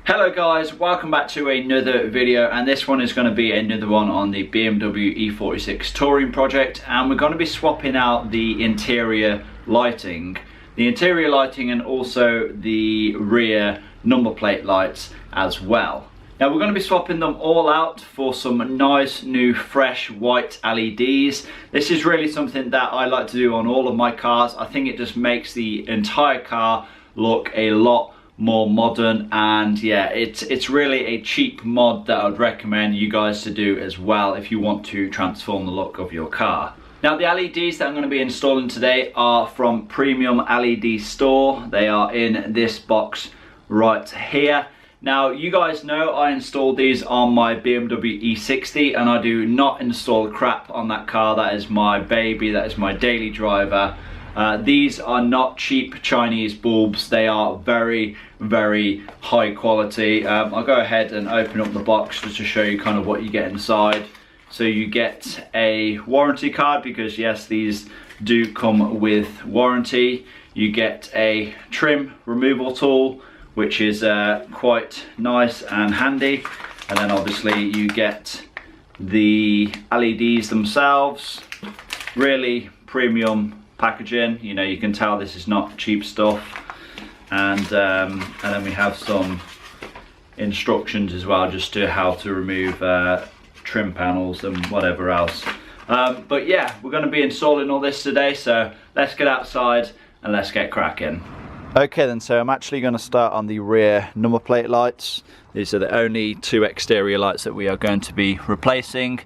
Hello guys, welcome back to another video, and this one is going to be another one on the BMW E46 touring project, and we're going to be swapping out the interior lighting and also the rear number plate lights as well. Now we're going to be swapping them all out for some nice new fresh white LEDs. This is really something that I like to do on all of my cars. I think it just makes the entire car look a lot more modern, and yeah, it's really a cheap mod that I'd recommend you guys to do as well if you want to transform the look of your car. Now the LEDs that I'm going to be installing today are from Premium LED Store. They are in this box right here. Now you guys know I installed these on my BMW E60, and I do not install crap on that car. That is my baby, that is my daily driver. These are not cheap Chinese bulbs. They are very high quality. I'll go ahead and open up the box just to show you kind of what you get inside. So you get a warranty card, because yes, these do come with warranty. You get a trim removal tool, which is quite nice and handy, and then obviously you get the LEDs themselves. Really premium packaging, you know, you can tell this is not cheap stuff. And then we have some instructions as well, just to how to remove trim panels and whatever else. But yeah, we're going to be installing all this today, so let's get outside and let's get cracking. Okay then, so I'm actually going to start on the rear number plate lights. These are the only two exterior lights that we are going to be replacing.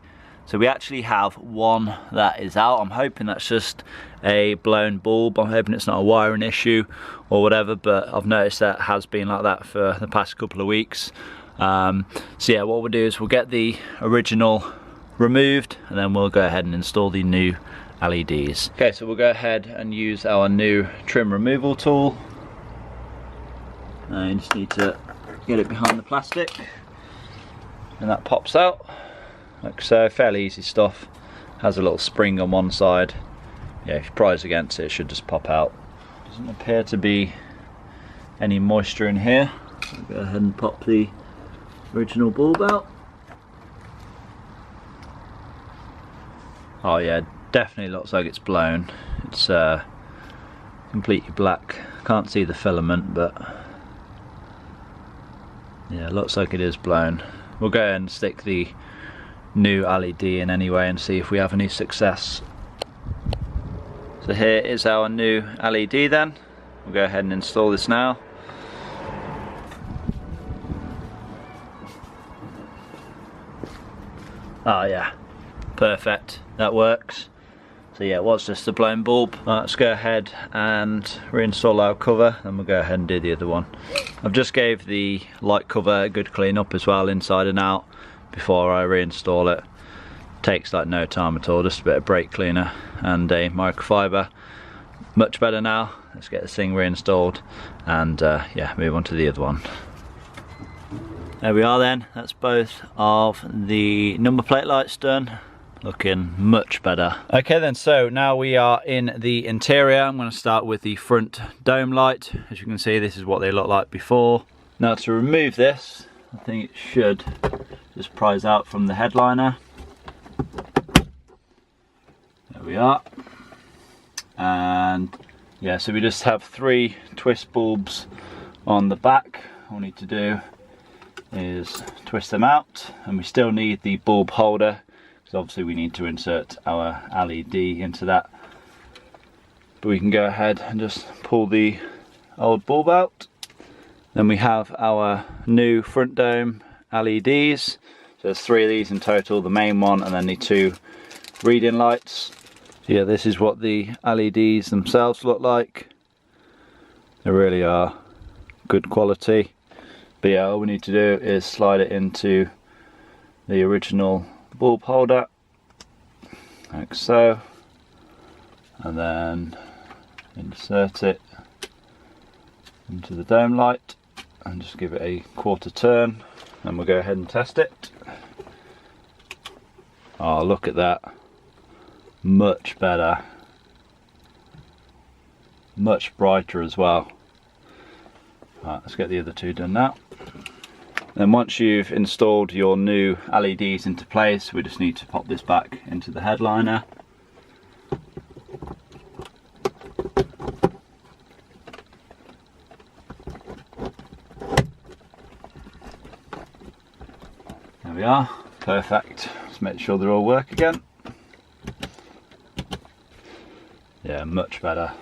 So we actually have one that is out. I'm hoping that's just a blown bulb. I'm hoping it's not a wiring issue or whatever, but I've noticed that has been like that for the past couple of weeks. So yeah, what we'll do is we'll get the original removed, and then we'll go ahead and install the new LEDs. Okay, so we'll go ahead and use our new trim removal tool. You just need to get it behind the plastic, and that pops out like so. Fairly easy stuff. Has a little spring on one side. Yeah, if you prise against it, it should just pop out. Doesn't appear to be any moisture in here. I'll go ahead and pop the original bulb out. Oh yeah, definitely looks like it's blown. It's completely black. Can't see the filament, but yeah, it looks like it is blown. We'll go ahead and stick the new LED in anyway and see if we have any success. So here is our new LED then. We'll go ahead and install this now. Oh yeah, perfect, that works. So yeah, it was just a blown bulb. Let's go ahead and reinstall our cover, and we'll go ahead and do the other one. I've just gave the light cover a good clean up as well, inside and out, before I reinstall it. Takes like no time at all, just a bit of brake cleaner and a microfiber. Much better now. Let's get this thing reinstalled and yeah, move on to the other one. There we are then, that's both of the number plate lights done. Looking much better. Okay then, so now we are in the interior. I'm going to start with the front dome light. As you can see, this is what they look like before. Now to remove this, I think it should just prise out from the headliner. There we are. And yeah, so we just have 3 twist bulbs on the back. All we need to do is twist them out, and we still need the bulb holder, because obviously we need to insert our LED into that. But we can go ahead and just pull the old bulb out. Then we have our new front dome LEDs. So there's 3 of these in total, the main one and then the 2 reading lights. So yeah, this is what the LEDs themselves look like. They really are good quality. But yeah, all we need to do is slide it into the original bulb holder, like so, and then insert it into the dome light and just give it a quarter turn, and we'll go ahead and test it. Oh, look at that, much better, much brighter as well. Right, let's get the other 2 done now. Then once you've installed your new LEDs into place, we just need to pop this back into the headliner. There we are, perfect. Let's make sure they all work again. Yeah, much better.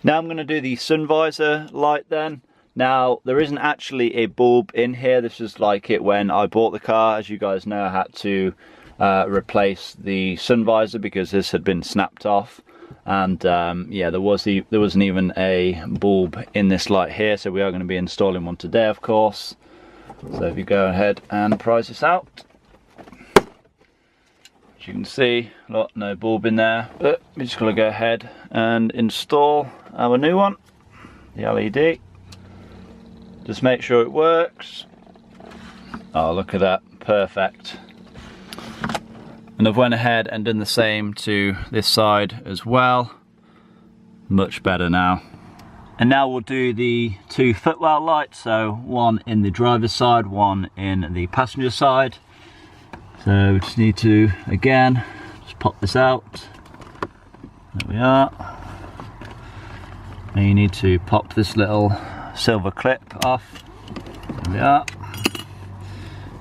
Now I'm going to do the sun visor light then. Now there isn't actually a bulb in here. This is like it when I bought the car. As you guys know, I had to replace the sun visor because this had been snapped off. And yeah, there wasn't even a bulb in this light here, so we are going to be installing one today, of course. So if you go ahead and price this out, as you can see, look, no bulb in there, but we're just going to go ahead and install our new one, the LED. Just make sure it works. Oh, look at that, perfect. And I've went ahead and done the same to this side as well. Much better now. And now we'll do the two Footwell lights, so one in the driver's side, one in the passenger side. So we just need to, again, just pop this out. There we are. And you need to pop this little silver clip off. There we are.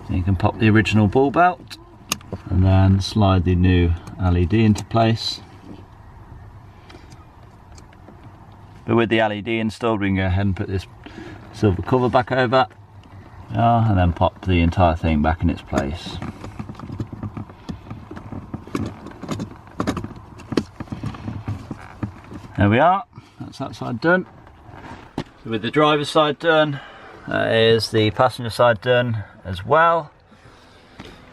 And you can pop the original bulb out and then slide the new LED into place. But with the LED installed, we can go ahead and put this silver cover back over, and then pop the entire thing back in its place. There we are, that's that side done. So with the driver's side done, that is the passenger side done as well.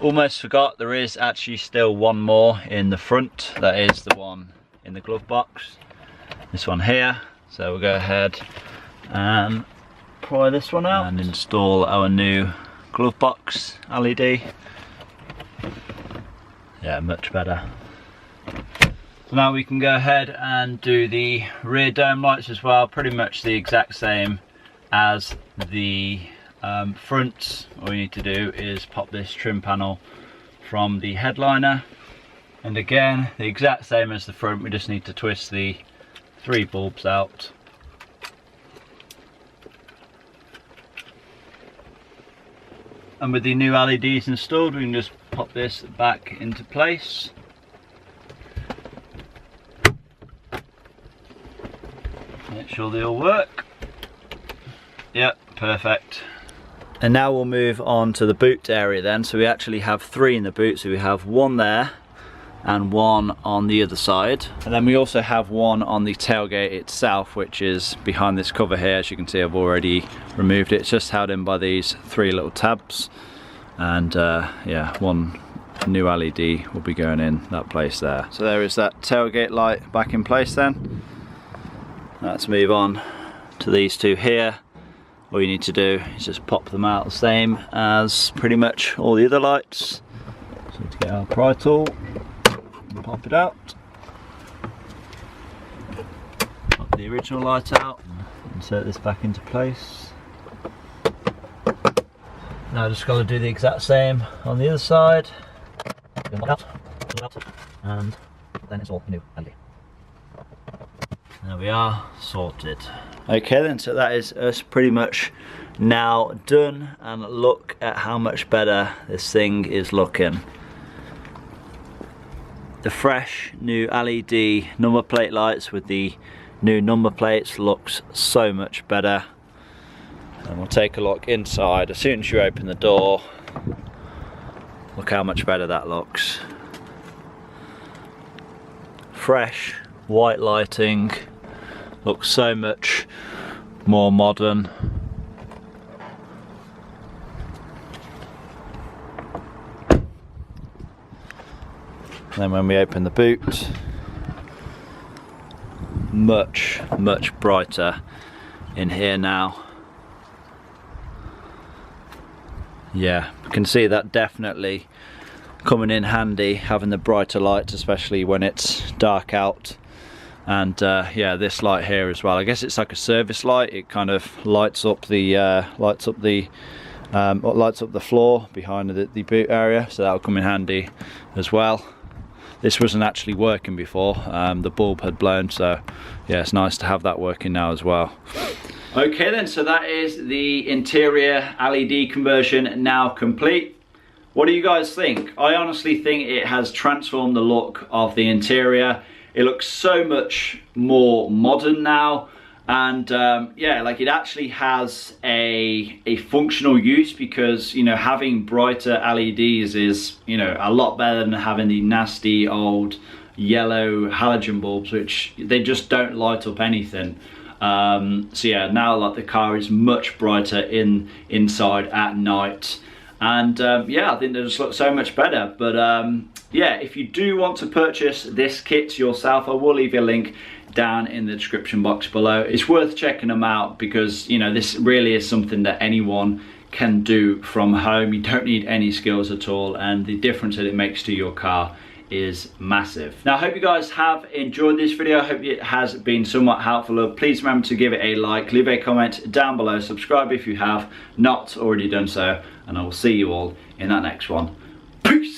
Almost forgot, there is actually still one more in the front. That is the one in the glove box. This one here. So we'll go ahead and pry this one out and install our new glove box LED. Yeah, much better. So now we can go ahead and do the rear dome lights as well. Pretty much the exact same as the front. All you need to do is pop this trim panel from the headliner, and again the exact same as the front. We just need to twist the 3 bulbs out. And with the new LEDs installed, we can just pop this back into place. Make sure they all work. Yep, perfect. And now we'll move on to the boot area then. So we actually have 3 in the boot. So we have one there and one on the other side. And then we also have one on the tailgate itself, which is behind this cover here. As you can see, I've already removed it. It's just held in by these 3 little tabs. And yeah, one new LED will be going in that place there. So there is that tailgate light back in place then. Let's move on to these 2 here. All you need to do is just pop them out the same as pretty much all the other lights. So to get our pry tool, pop it out. Pop the original light out, insert this back into place. Now just got to do the exact same on the other side. And then it's all new LED. There we are, sorted. Okay then, so that is us pretty much now done, and look at how much better this thing is looking. The fresh new LED number plate lights with the new number plates looks so much better. And we'll take a look inside. As soon as you open the door, look how much better that looks. Fresh white lighting, looks so much more modern. And then when we open the boot, much brighter in here now. Yeah, you can see that definitely coming in handy, having the brighter lights, especially when it's dark out. And yeah, this light here as well, I guess it's like a service light. It kind of lights up the floor behind the boot area, so that'll come in handy as well. This wasn't actually working before, the bulb had blown, so yeah, it's nice to have that working now as well. Okay then, so that is the interior LED conversion now complete. What do you guys think? I honestly think it has transformed the look of the interior. It looks so much more modern now, and yeah, like it actually has a functional use, because, you know, having brighter LEDs is, you know, a lot better than having the nasty old yellow halogen bulbs, which they just don't light up anything. So yeah, now like the car is much brighter inside at night, and yeah, I think they just look so much better. But yeah, if you do want to purchase this kit yourself, I will leave you a link down in the description box below. It's worth checking them out, because, you know, this really is something that anyone can do from home. You don't need any skills at all, and the difference that it makes to your car is massive. Now, I hope you guys have enjoyed this video. I hope it has been somewhat helpful. Please remember to give it a like, leave a comment down below, subscribe if you have not already done so, and I will see you all in that next one. Peace!